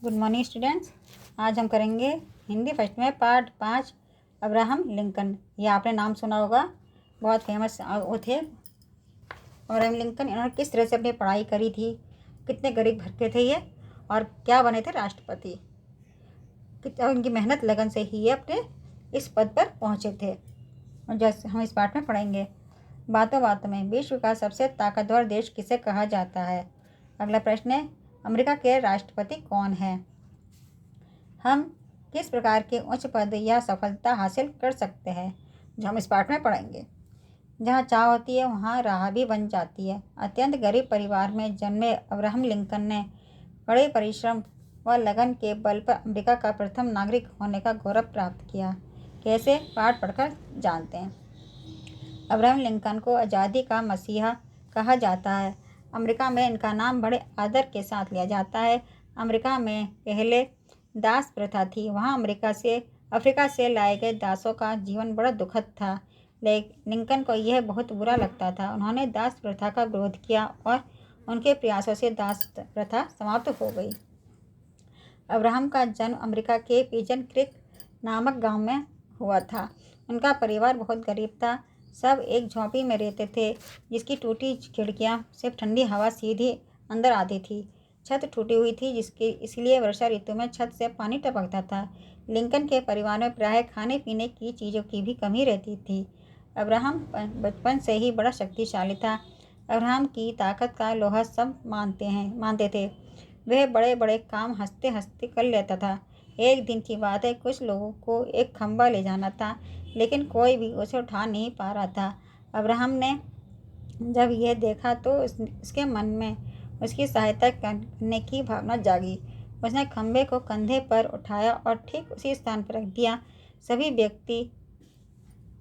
Good morning students. आज हम करेंगे हिंदी फर्स्ट में पार्ट 5 अब्राहम लिंकन। ये आपने नाम सुना होगा, बहुत फेमस वो थे अब्राहम लिंकन। इन्होंने किस तरह से अपनी पढ़ाई करी थी, कितने गरीब घर के थे ये, और क्या बने थे राष्ट्रपति। कितना उनकी मेहनत लगन से ही ये अपने इस पद पर पहुँचे थे, और जैसे हम इस पार्ट में पढ़ेंगे। बातों बातों में विश्व का सबसे ताकतवर देश किसे कहा जाता है। अगला प्रश्न है, अमेरिका के राष्ट्रपति कौन है। हम किस प्रकार के उच्च पद या सफलता हासिल कर सकते हैं, जो हम इस पाठ में पढ़ेंगे। जहाँ चाह होती है वहाँ राह भी बन जाती है। अत्यंत गरीब परिवार में जन्मे अब्राहम लिंकन ने कड़े परिश्रम व लगन के बल पर अमेरिका का प्रथम नागरिक होने का गौरव प्राप्त किया। कैसे, पाठ पढ़कर जानते हैं। अब्राहम लिंकन को आज़ादी का मसीहा कहा जाता है। अमेरिका में इनका नाम बड़े आदर के साथ लिया जाता है। अमेरिका में पहले दास प्रथा थी। वहाँ अफ्रीका से लाए गए दासों का जीवन बड़ा दुखद था। लेकिन लिंकन को यह बहुत बुरा लगता था। उन्होंने दास प्रथा का विरोध किया और उनके प्रयासों से दास प्रथा समाप्त हो गई। अब्राहम का जन्म अमेरिका के पिजन क्रीक नामक गांव में हुआ था। उनका परिवार बहुत गरीब था। सब एक झोंपड़ी में रहते थे, जिसकी टूटी खिड़कियां से ठंडी हवा सीधी अंदर आती थी। छत टूटी हुई थी, इसलिए वर्षा ऋतु में छत से पानी टपकता था। लिंकन के परिवार में प्रायः खाने पीने की चीज़ों की भी कमी रहती थी। अब्राहम बचपन से ही बड़ा शक्तिशाली था। अब्राहम की ताकत का लोहा सब मानते थे। वह बड़े बड़े काम हंसते हंसते कर लेता था। एक दिन की बात है, कुछ लोगों को एक खंभा ले जाना था, लेकिन कोई भी उसे उठा नहीं पा रहा था। अब्राहम ने जब यह देखा तो उसके मन में उसकी सहायता करने की भावना जागी। उसने खंभे को कंधे पर उठाया और ठीक उसी स्थान पर रख दिया।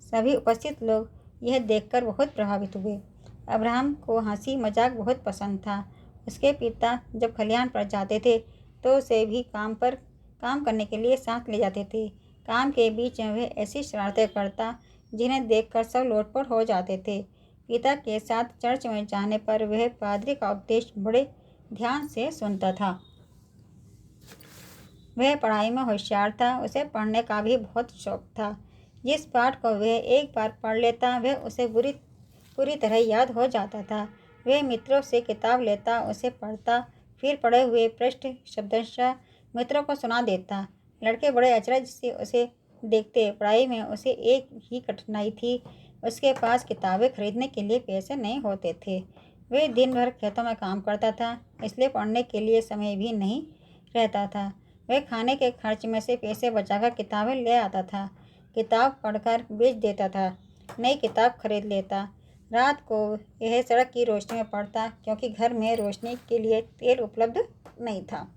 सभी उपस्थित लोग यह देखकर बहुत प्रभावित हुए। अब्राहम को हंसी मजाक बहुत पसंद था। उसके पिता जब खलिहान पर जाते थे तो उसे भी काम करने के लिए साथ ले जाते थे। काम के बीच में वह ऐसी शरारतें करता जिन्हें देखकर सब लोटपोट हो जाते थे। पिता के साथ चर्च में जाने पर वह पादरी का उपदेश बड़े ध्यान से सुनता था। वह पढ़ाई में होशियार था। उसे पढ़ने का भी बहुत शौक था। जिस पाठ को वह एक बार पढ़ लेता वह उसे पूरी तरह याद हो जाता था। वह मित्रों से किताब लेता, उसे पढ़ता, फिर पढ़े हुए पृष्ठ शब्दशः मित्रों को सुना देता। लड़के बड़े अचरज से उसे देखते। पढ़ाई में उसे एक ही कठिनाई थी, उसके पास किताबें खरीदने के लिए पैसे नहीं होते थे। वह दिन भर खेतों में काम करता था, इसलिए पढ़ने के लिए समय भी नहीं रहता था। वह खाने के खर्च में से पैसे बचाकर किताबें ले आता था। किताब पढ़कर बेच देता था, नई किताब खरीद लेता। रात को यह सड़क की रोशनी में पढ़ता, क्योंकि घर में रोशनी के लिए तेल उपलब्ध नहीं था।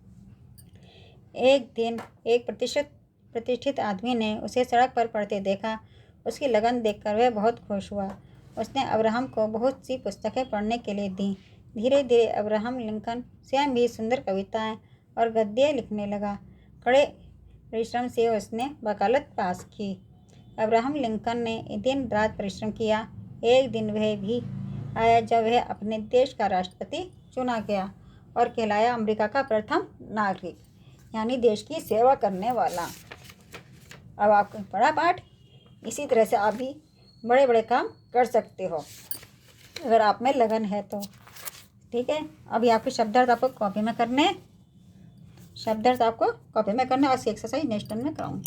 एक दिन एक प्रतिष्ठित आदमी ने उसे सड़क पर पढ़ते देखा। उसकी लगन देखकर वह बहुत खुश हुआ। उसने अब्राहम को बहुत सी पुस्तकें पढ़ने के लिए दी। धीरे धीरे अब्राहम लिंकन स्वयं भी सुंदर कविताएं और गद्य लिखने लगा। कड़े परिश्रम से उसने वकालत पास की। अब्राहम लिंकन ने दिन रात परिश्रम किया। एक दिन वह भी आया जब वह अपने देश का राष्ट्रपति चुना गया और कहलाया अमेरिका का प्रथम नागरिक, यानी देश की सेवा करने वाला। अब आपको पढ़ा पाठ, इसी तरह से आप भी बड़े बड़े काम कर सकते हो अगर आप में लगन है तो। ठीक है, अभी आपके शब्दार्थ आपको कॉपी में करने और एक्सरसाइज नेक्स्ट टाइम में कराऊँ।